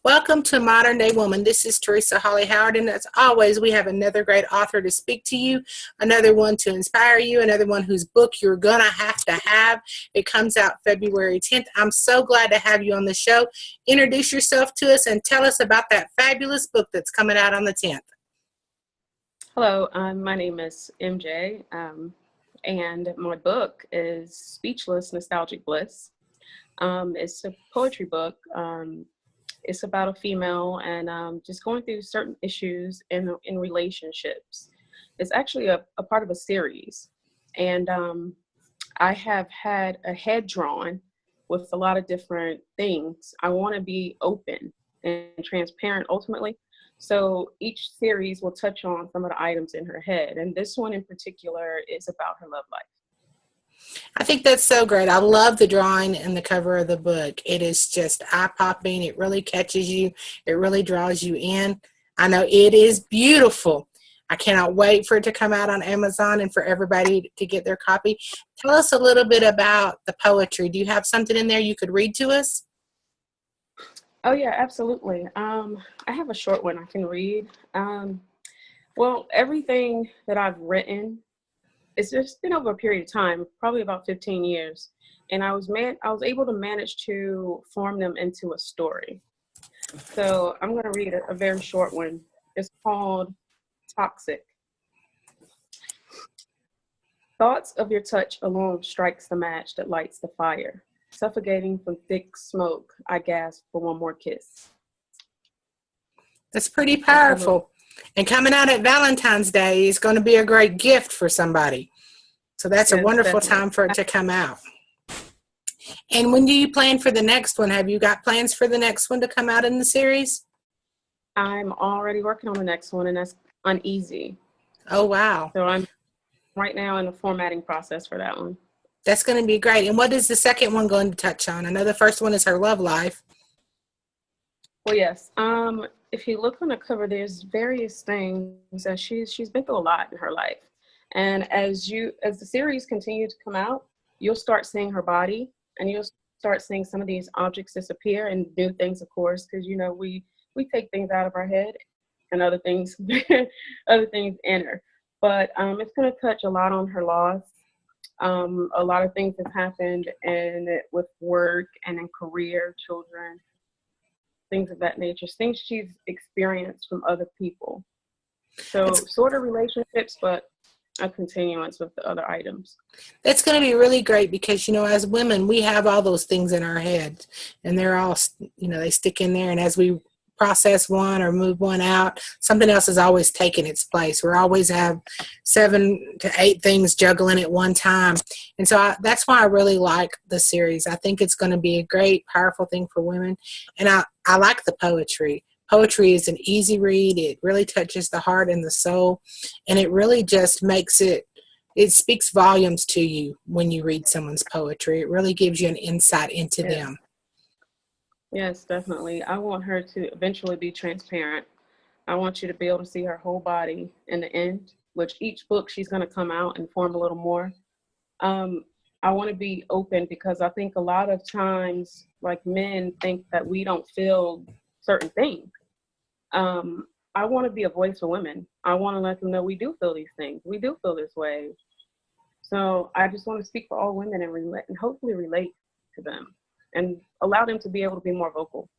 Welcome to Modern Day Woman. This is Teresa Hawley-Howard, and as always, we have another great author to speak to you, another one to inspire you, another one whose book you're going to have. It comes out February 10th. I'm so glad to have you on the show. Introduce yourself to us and tell us about that fabulous book that's coming out on the 10th. Hello, my name is MJ, and my book is Speechless Nostalgic Bliss. It's a poetry book. It's about a female and just going through certain issues in relationships. It's actually a part of a series. And I have had a head drawn with a lot of different things. I want to be open and transparent ultimately. So each series will touch on some of the items in her head. And this one in particular is about her love life. I think that's so great. I love the drawing and the cover of the book. It is just eye-popping. It really catches you. It really draws you in. I know it is beautiful. I cannot wait for it to come out on Amazon and for everybody to get their copy. Tell us a little bit about the poetry. Do you have something in there you could read to us? Oh, yeah, absolutely. I have a short one I can read. Well, everything that I've written, it's just been over a period of time, probably about 15 years. And I was able to manage to form them into a story. So I'm going to read a very short one. It's called Toxic. Thoughts of your touch alone strikes the match that lights the fire. Suffocating from thick smoke, I gasp for one more kiss. That's pretty powerful. And coming out at Valentine's Day is going to be a great gift for somebody. So that's a wonderful time for it to come out. And when do you plan for the next one? Have you got plans for the next one to come out in the series? I'm already working on the next one, and that's Uneasy. Oh, wow. So I'm right now in the formatting process for that one. That's going to be great. And what is the second one going to touch on? I know the first one is her love life. Well, yes. If you look on the cover, there's various things that she's been through a lot in her life. And as the series continues to come out, you'll start seeing her body, and you'll start seeing some of these objects disappear and new things, of course, because we take things out of our head and other things enter. But it's going to touch a lot on her loss. A lot of things have happened with work and in career, children, things of that nature, things she's experienced from other people. So sort of relationships, but a continuance with the other items. That's going to be really great because, as women, we have all those things in our heads, and they're all, they stick in there. And as we process one or move one out, something else is always taking its place. We always have 7 to 8 things juggling at one time. And so that's why I really like the series. I think it's going to be a great, powerful thing for women. And I like the poetry. Poetry is an easy read. It really touches the heart and the soul. And it really just it speaks volumes to you when you read someone's poetry. It really gives you an insight into them. Yes, definitely. I want her to eventually be transparent. I want you to be able to see her whole body in the end, which each book she's going to come out and form a little more. I want to be open because I think a lot of times, like, men think that we don't feel certain things. I want to be a voice for women. I want to let them know we do feel these things. We do feel this way. So I just want to speak for all women and hopefully relate to them and allow them to be able to be more vocal.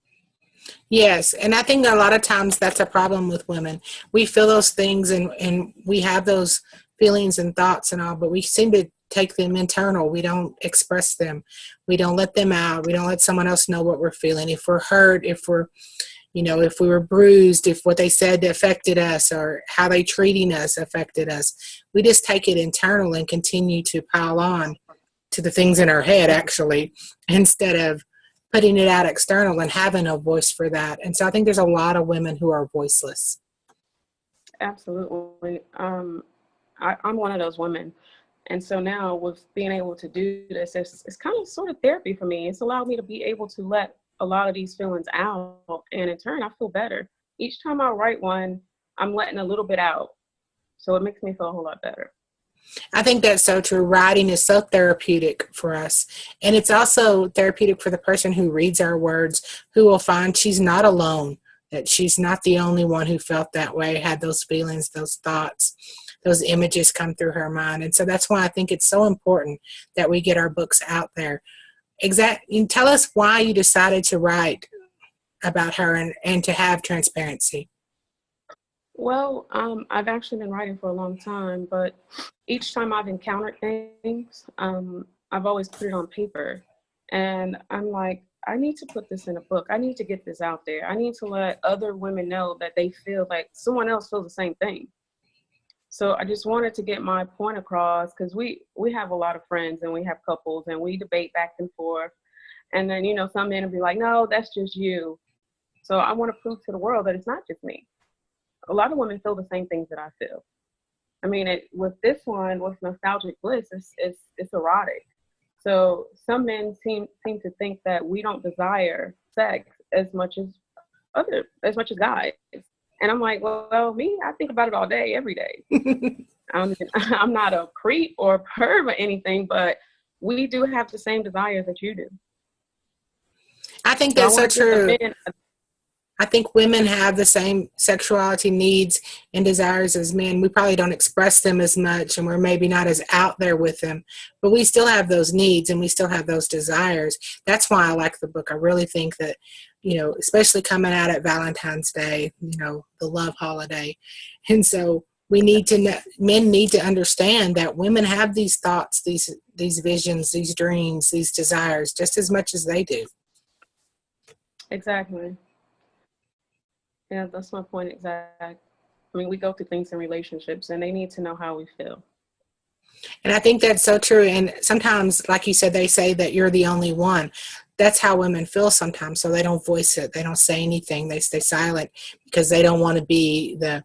Yes, and I think a lot of times that's a problem with women. We feel those things and we have those feelings and thoughts and all, but we seem to take them internal. We don't express them. We don't let them out. We don't let someone else know what we're feeling. If we're hurt, if we were bruised, if what they said affected us or how they treating us affected us, we just take it internal and continue to pile on to the things in our head, actually, instead of putting it out external and having a voice for that. And so I think there's a lot of women who are voiceless. Absolutely. I'm one of those women. And so now with being able to do this, it's kind of sort of therapy for me. It's allowed me to be able to let a lot of these feelings out. And in turn, I feel better. Each time I write one, I'm letting a little bit out. So it makes me feel a whole lot better. I think that's so true. Writing is so therapeutic for us. And it's also therapeutic for the person who reads our words, who will find she's not alone, that she's not the only one who felt that way, had those feelings, those thoughts, those images come through her mind. And so that's why I think it's so important that we get our books out there. Tell us why you decided to write about her and to have transparency. Well, I've actually been writing for a long time, but each time I've encountered things, I've always put it on paper. And I'm like, I need to put this in a book. I need to get this out there. I need to let other women know that they feel like someone else feels the same thing. So I just wanted to get my point across, because we have a lot of friends and we have couples and we debate back and forth. And then, you know, some men will be like, no, that's just you. So I want to prove to the world that it's not just me. A lot of women feel the same things that I feel. I mean, with this one, with Nostalgic Bliss, it's erotic. So some men seem to think that we don't desire sex as much as guys. And I'm like, well, me, I think about it all day, every day. I'm not a creep or a perv or anything, but we do have the same desires that you do. I think that's so true. I think women have the same sexuality needs and desires as men. We probably don't express them as much, and we're maybe not as out there with them, but we still have those needs and we still have those desires. That's why I like the book. I really think that, you know, especially coming out at Valentine's Day, you know, the love holiday. And so men need to understand that women have these thoughts, these visions, these dreams, these desires, just as much as they do. Exactly. Yeah, that's my point exact. I mean, we go through things in relationships and they need to know how we feel. And I think that's so true. And sometimes, like you said, they say that you're the only one. That's how women feel sometimes. So they don't voice it. They don't say anything. They stay silent because they don't want to be the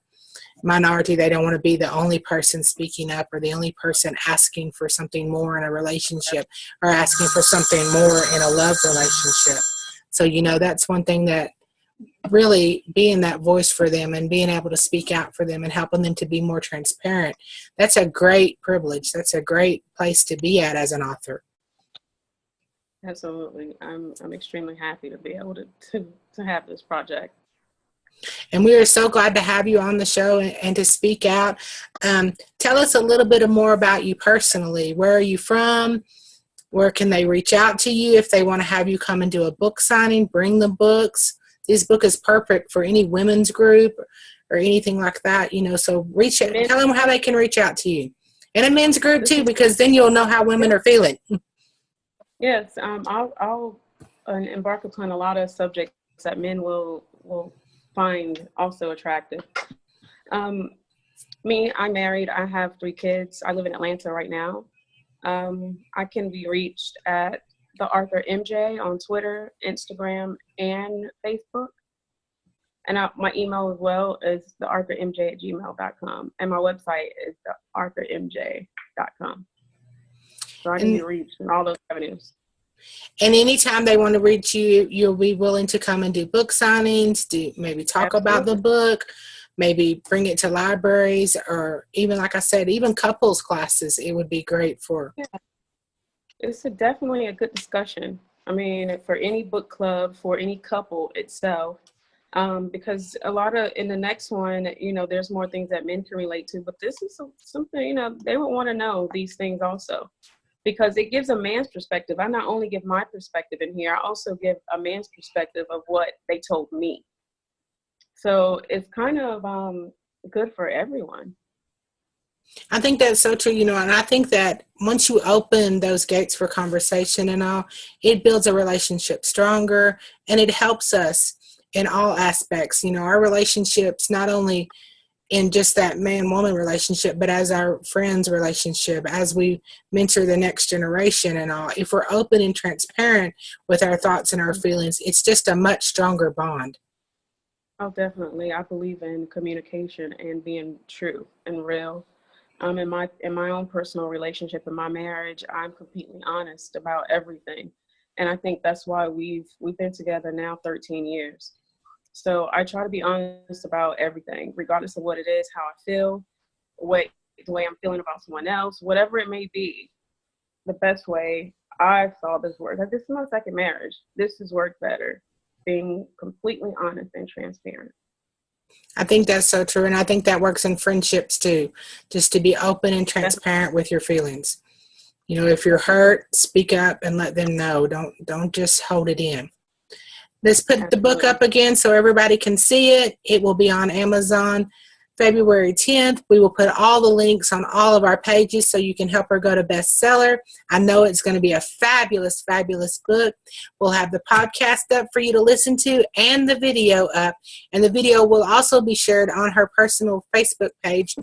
minority. They don't want to be the only person speaking up or the only person asking for something more in a relationship or asking for something more in a love relationship. So, you know, that's one thing that really being that voice for them and being able to speak out for them and helping them to be more transparent. That's a great privilege. That's a great place to be at as an author. Absolutely. I'm extremely happy to be able to have this project. And we are so glad to have you on the show and to speak out. Tell us a little bit more about you personally. Where are you from? Where can they reach out to you if they want to have you come and do a book signing, bring the books? This book is perfect for any women's group or anything like that, you know, so tell them how they can reach out to you. And a men's group too, because then you'll know how women are feeling. Yes, I'll embark upon a lot of subjects that men will find also attractive. Me, I'm married. I have 3 kids. I live in Atlanta right now. I can be reached at the Arthur MJ on Twitter, Instagram, and Facebook. And my email as well is thearthurmj@gmail.com. And my website is thearthurmj.com. So I can be reached in all those avenues. And anytime they want to reach you, you'll be willing to come and do book signings, maybe talk about the book, maybe bring it to libraries, or even, like I said, even couples classes. It would be great for. Yeah. It's definitely a good discussion. I mean, for any book club, for any couple itself, because a lot of, in the next one, you know, there's more things that men can relate to, but this is something, you know, they would want to know these things also, because it gives a man's perspective. I not only give my perspective in here, I also give a man's perspective of what they told me. So it's kind of good for everyone. I think that's so true, you know, and I think that once you open those gates for conversation and all, it builds a relationship stronger, and it helps us in all aspects. You know, our relationships, not only in just that man-woman relationship, but as our friends relationship, as we mentor the next generation and all. If we're open and transparent with our thoughts and our feelings, it's just a much stronger bond. Oh, definitely. I believe in communication and being true and real. In my own personal relationship, in my marriage, I'm completely honest about everything. And I think that's why we've been together now 13 years. So I try to be honest about everything, regardless of what it is, how I feel, what the way I'm feeling about someone else, whatever it may be, the best way I saw this work. Like, this is my second marriage. This has worked better. Being completely honest and transparent. I think that's so true. And I think that works in friendships too, just to be open and transparent with your feelings. You know, if you're hurt, speak up and let them know. Don't just hold it in. Let's put the book up again so everybody can see it. It will be on Amazon February 10th. We will put all the links on all of our pages so you can help her go to bestseller. I know it's going to be a fabulous, fabulous book. We'll have the podcast up for you to listen to and the video up. And the video will also be shared on her personal Facebook page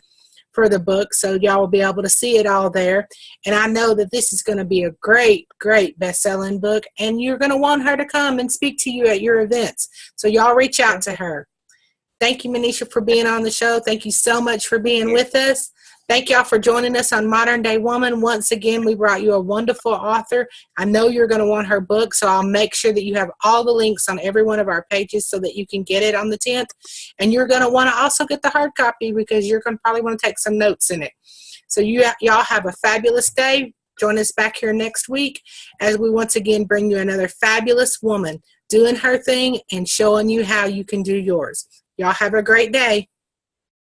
for the book, so y'all will be able to see it all there. And I know that this is going to be a great, great best-selling book, and you're going to want her to come and speak to you at your events. So y'all reach out to her. Thank you, Menecia, for being on the show. Thank you so much for being with us. Thank y'all for joining us on Modern Day Woman. Once again, we brought you a wonderful author. I know you're going to want her book, so I'll make sure that you have all the links on every one of our pages so that you can get it on the 10th. And you're going to want to also get the hard copy because you're going to probably want to take some notes in it. So y'all have a fabulous day. Join us back here next week as we once again bring you another fabulous woman doing her thing and showing you how you can do yours. Y'all have a great day.